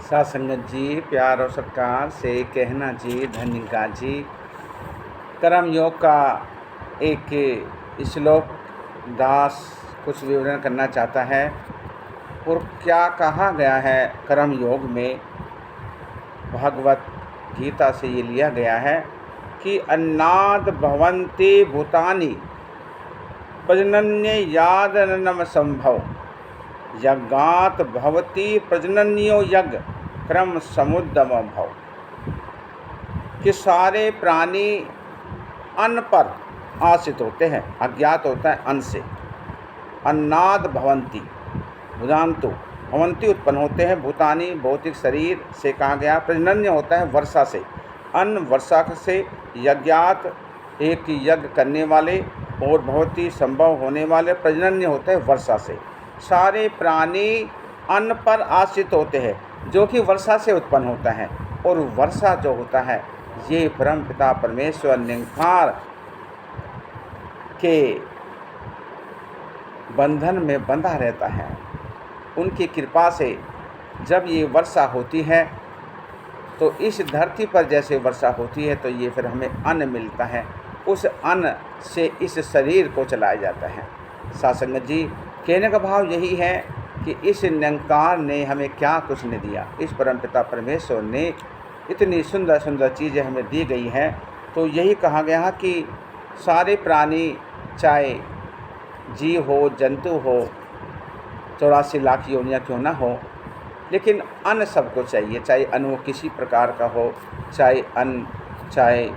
साथ संगत जी, प्यार और सत्कार से कहना जी, धन्यवाद जी। कर्म योग का एक श्लोक दास कुछ विवरण करना चाहता है। और क्या कहा गया है कर्म योग में, भगवत गीता से ये लिया गया है कि अन्नाद भवन्ति भूतानि प्रजनन्य यादनम संभव यज्ञात भवति प्रजनन्यो यज्ञ क्रम समुद्यम भव। कि सारे प्राणी अन्न पर आश्रित होते हैं, अज्ञात होता है अन्न से। अन्नाद भवन्ति, भुजान्तु भवन्ति उत्पन्न होते हैं, भूतानि भौतिक शरीर से कहा गया। प्रजनन्य होता है वर्षा से, अन्न वर्षा से, यज्ञात एक यज्ञ करने वाले, और भवति संभव होने वाले, प्रजनन्य होता है वर्षा से। सारे प्राणी अन्न पर आश्रित होते हैं जो कि वर्षा से उत्पन्न होता है। और वर्षा जो होता है ये परम पिता परमेश्वर निरंकार के बंधन में बंधा रहता है। उनकी कृपा से जब ये वर्षा होती है तो इस धरती पर जैसे वर्षा होती है तो ये फिर हमें अन्न मिलता है। उस अन्न से इस शरीर को चलाया जाता है। साथ संगत जी, कहने का भाव यही है कि इस निरंकार ने हमें क्या कुछ नहीं दिया। इस परमपिता परमेश्वर ने इतनी सुंदर सुंदर चीज़ें हमें दी गई हैं। तो यही कहा गया कि सारे प्राणी, चाहे जीव हो, जंतु हो, 84 लाख योनियाँ क्यों ना हो, लेकिन अन्न सबको चाहिए। चाहे अन्न वो किसी प्रकार का हो, चाहे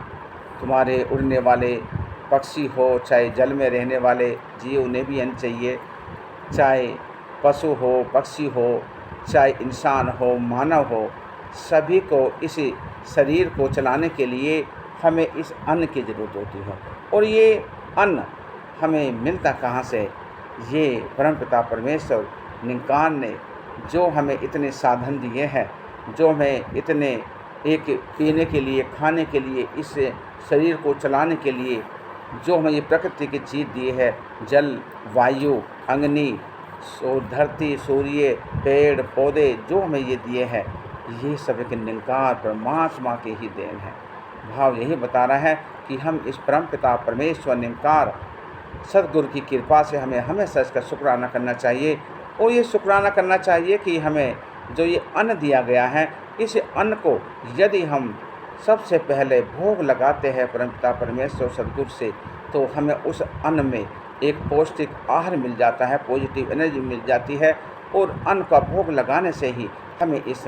तुम्हारे उड़ने वाले पक्षी हो, चाहे जल में रहने वाले जीव, उन्हें भी अन्न चाहिए। चाहे पशु हो, पक्षी हो, चाहे इंसान हो, मानव हो, सभी को इस शरीर को चलाने के लिए हमें इस अन्न की ज़रूरत होती है। और ये अन्न हमें मिलता कहाँ से? ये परमपिता परमेश्वर निरंकार ने जो हमें इतने साधन दिए हैं, जो हमें इतने एक पीने के लिए, खाने के लिए, इस शरीर को चलाने के लिए जो हमें ये प्रकृति की चीज़ दी है, जल, वायु, अग्नि, धरती, सूर्य, पेड़ पौधे, जो हमें ये दिए हैं, ये सब एक निरंकार परमात्मा के ही देन है। भाव यही बता रहा है कि हम इस परमपिता परमेश्वर निरंकार सद्गुरु की कृपा से हमें हमेशा इसका शुक्राना करना चाहिए। और ये शुक्राना करना चाहिए कि हमें जो ये अन्न दिया गया है, इस अन्न को यदि हम सबसे पहले भोग लगाते हैं परमपिता परमेश्वर सद्गुरु से, तो हमें उस अन्न में एक पौष्टिक आहार मिल जाता है, पॉजिटिव एनर्जी मिल जाती है। और अन्न का भोग लगाने से ही हमें इस